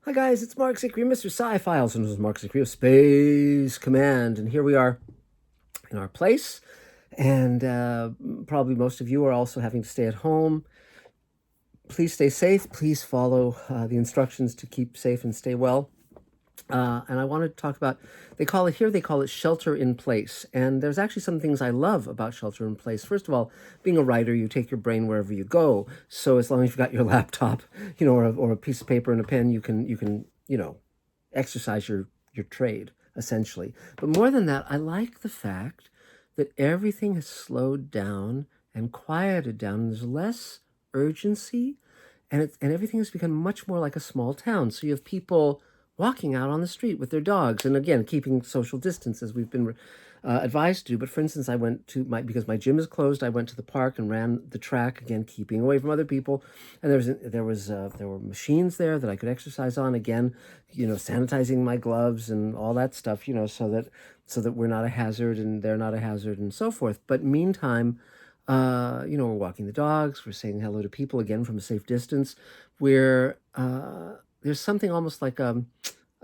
Hi guys, it's Mark Zicree, Mr. Sci-Fi, also known as Mark Zicree of Space Command, and here we are in our place, and probably most of you are also having to stay at home. Please stay safe. Please follow the instructions to keep safe and stay well. And I wanted to talk about, they call it shelter in place. And there's actually some things I love about shelter in place. First of all, being a writer, you take your brain wherever you go. So as long as you've got your laptop, or a piece of paper and a pen, you can exercise your trade, essentially. But more than that, I like the fact that everything has slowed down and quieted down. There's less urgency, and everything has become much more like a small town. So you have people walking out on the street with their dogs, and again, keeping social distance as we've been advised to do. But for instance, I went to because my gym is closed. I went to the park and ran the track, again, keeping away from other people. And there were machines there that I could exercise on. Again, sanitizing my gloves and all that stuff. So that we're not a hazard and they're not a hazard and so forth. But meantime, we're walking the dogs, we're saying hello to people again from a safe distance. Where there's something almost like a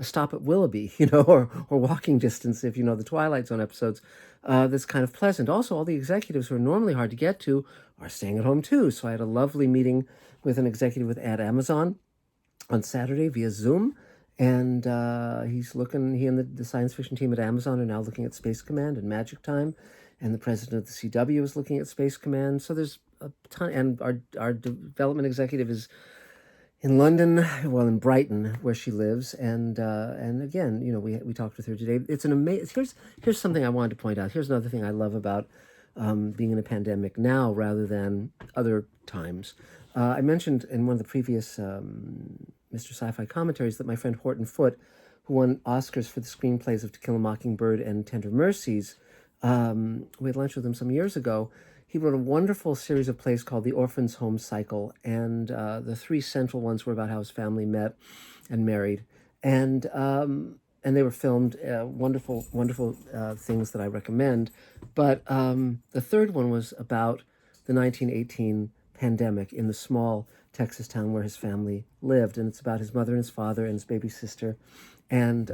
stop at Willoughby, or walking distance, if you know the Twilight Zone episodes, that's kind of pleasant. Also, all the executives who are normally hard to get to are staying at home too. So I had a lovely meeting with an executive at Amazon on Saturday via Zoom. And he and the science fiction team at Amazon are now looking at Space Command and Magic Time. And the president of the CW is looking at Space Command. So there's a ton. And our development executive is in London, well, in Brighton, where she lives, and again, we talked with her today. It's an amazing. Here's something I wanted to point out. Here's another thing I love about being in a pandemic now rather than other times. I mentioned in one of the previous Mr. Sci-Fi commentaries that my friend Horton Foote, who won Oscars for the screenplays of To Kill a Mockingbird and Tender Mercies, we had lunch with him some years ago. He wrote a wonderful series of plays called The Orphan's Home Cycle, and the three central ones were about how his family met and married, and they were filmed. Wonderful, wonderful things that I recommend. But the third one was about the 1918 pandemic in the small Texas town where his family lived, and it's about his mother and his father and his baby sister, and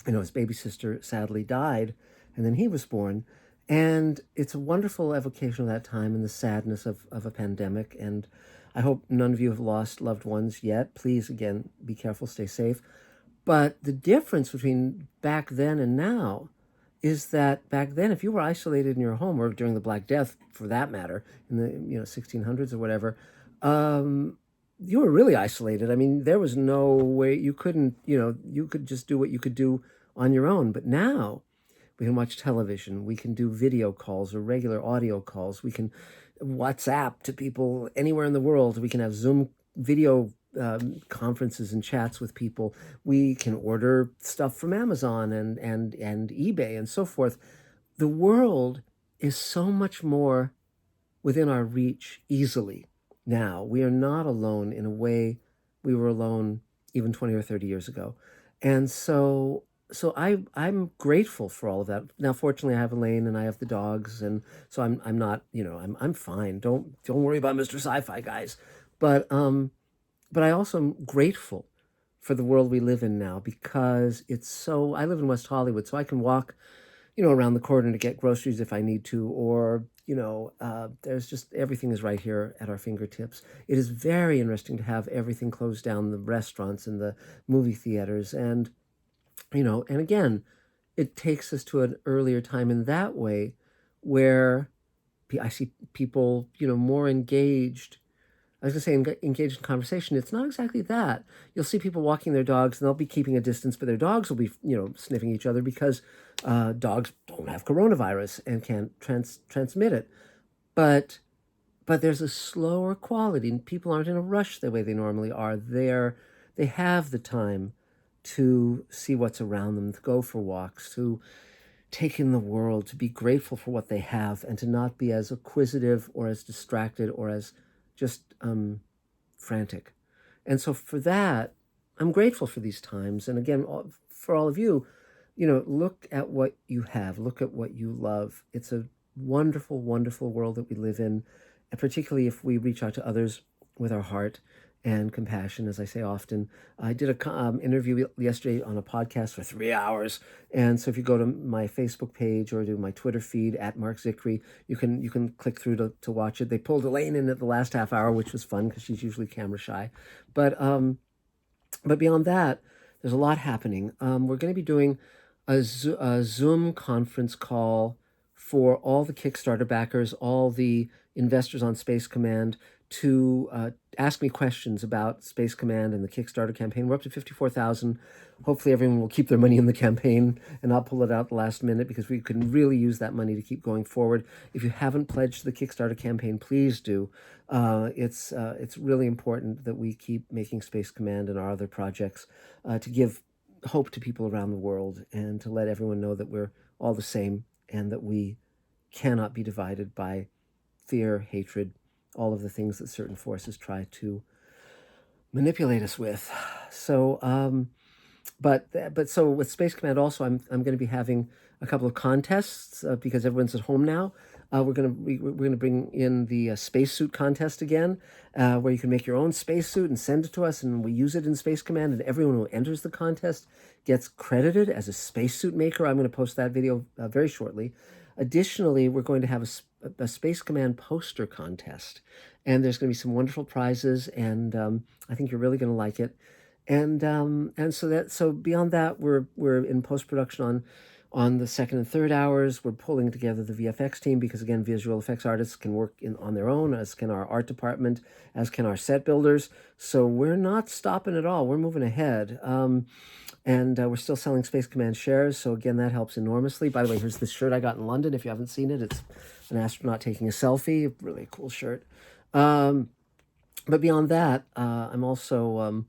his baby sister sadly died, and then he was born. And it's a wonderful evocation of that time and the sadness of a pandemic. And I hope none of you have lost loved ones yet. Please, again, be careful, stay safe. But the difference between back then and now is that back then, if you were isolated in your home, or during the Black Death, for that matter, in the 1600s or whatever, you were really isolated. I mean, there was no way you couldn't, you could just do what you could do on your own. But now, we can watch television. We can do video calls or regular audio calls. We can WhatsApp to people anywhere in the world. We can have Zoom video conferences and chats with people. We can order stuff from Amazon and eBay and so forth. The world is so much more within our reach easily now. We are not alone in a way we were alone even 20 or 30 years ago. And I'm grateful for all of that. Now, fortunately, I have Elaine and I have the dogs, and so I'm not, I'm fine. Don't worry about Mr. Sci-Fi, guys. But I also am grateful for the world we live in now, because it's so. I live in West Hollywood, so I can walk, around the corner to get groceries if I need to, or there's just everything is right here at our fingertips. It is very interesting to have everything closed down, the restaurants and the movie theaters, and again, it takes us to an earlier time in that way, where I see people, more engaged. I was going to say engaged in conversation. It's not exactly that. You'll see people walking their dogs, and they'll be keeping a distance, but their dogs will be, sniffing each other, because dogs don't have coronavirus and can't transmit it. But there's a slower quality, and people aren't in a rush the way they normally are. They have the time to see what's around them, to go for walks, to take in the world, to be grateful for what they have, and to not be as acquisitive or as distracted or as just frantic. And so for that, I'm grateful for these times. And again, for all of you, look at what you have, look at what you love. It's a wonderful, wonderful world that we live in, and particularly if we reach out to others with our heart and compassion, as I say often. I did a interview yesterday on a podcast for 3 hours, and so if you go to my Facebook page or to my Twitter feed at Mark Zickery, you can click through to watch it. They pulled Elaine in at the last half hour, which was fun because she's usually camera shy, but beyond that, there's a lot happening. We're going to be doing a Zoom conference call for all the Kickstarter backers, all the investors on Space Command, to ask me questions about Space Command and the Kickstarter campaign. We're up to 54,000. Hopefully everyone will keep their money in the campaign and not pull it out the last minute, because we can really use that money to keep going forward. If you haven't pledged to the Kickstarter campaign, please do. It's really important that we keep making Space Command and our other projects to give hope to people around the world, and to let everyone know that we're all the same, and that we cannot be divided by fear, hatred, all of the things that certain forces try to manipulate us with. So, so with Space Command also, I'm going to be having a couple of contests because everyone's at home now. We're gonna bring in the spacesuit contest again, where you can make your own spacesuit and send it to us, and we use it in Space Command, and everyone who enters the contest gets credited as a spacesuit maker. I'm going to post that video very shortly. Additionally, we're going to have a Space Command poster contest, and there's going to be some wonderful prizes, and I think you're really going to like it. And so beyond that, we're in post production on the second and third hours. We're pulling together the VFX team, because again, visual effects artists can work on their own, as can our art department, as can our set builders. So we're not stopping at all. We're moving ahead. And we're still selling Space Command shares, so again, that helps enormously. By the way, here's this shirt I got in London. If you haven't seen it, it's an astronaut taking a selfie. Really cool shirt. But beyond that, I'm also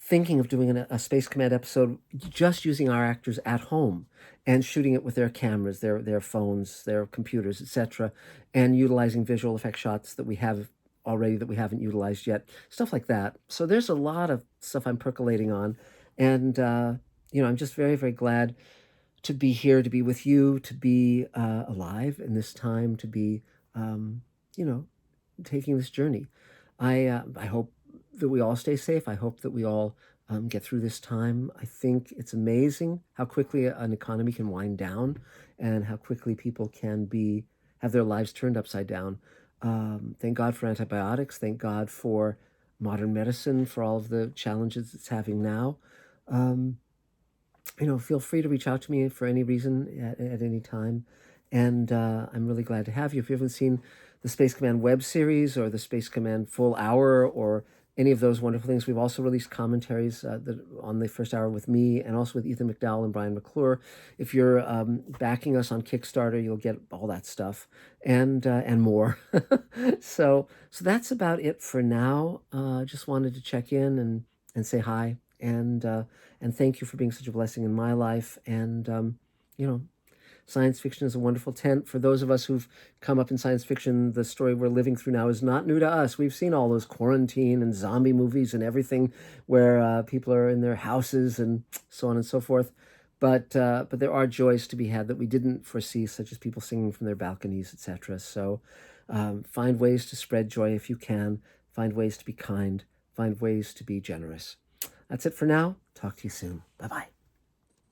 thinking of doing a Space Command episode just using our actors at home and shooting it with their cameras, their phones, their computers, etc., and utilizing visual effect shots that we have already that we haven't utilized yet, stuff like that. So there's a lot of stuff I'm percolating on, and I'm just very, very glad to be here, to be with you, to be alive in this time, to be, taking this journey. I hope that we all stay safe. I hope that we all get through this time. I think it's amazing how quickly an economy can wind down, and how quickly people can have their lives turned upside down. Thank God for antibiotics. Thank God for modern medicine, for all of the challenges it's having now. Feel free to reach out to me for any reason at any time. And I'm really glad to have you. If you haven't seen the Space Command web series or the Space Command full hour or any of those wonderful things, we've also released commentaries on the first hour with me, and also with Ethan McDowell and Brian McClure. If you're backing us on Kickstarter, you'll get all that stuff and more. So that's about it for now. Just wanted to check in and say hi, and thank you for being such a blessing in my life. And science fiction is a wonderful tent. For those of us who've come up in science fiction, the story we're living through now is not new to us. We've seen all those quarantine and zombie movies and everything, where people are in their houses and so on and so forth. But there are joys to be had that we didn't foresee, such as people singing from their balconies, etc. So find ways to spread joy if you can. Find ways to be kind. Find ways to be generous. That's it for now. Talk to you soon. Bye-bye.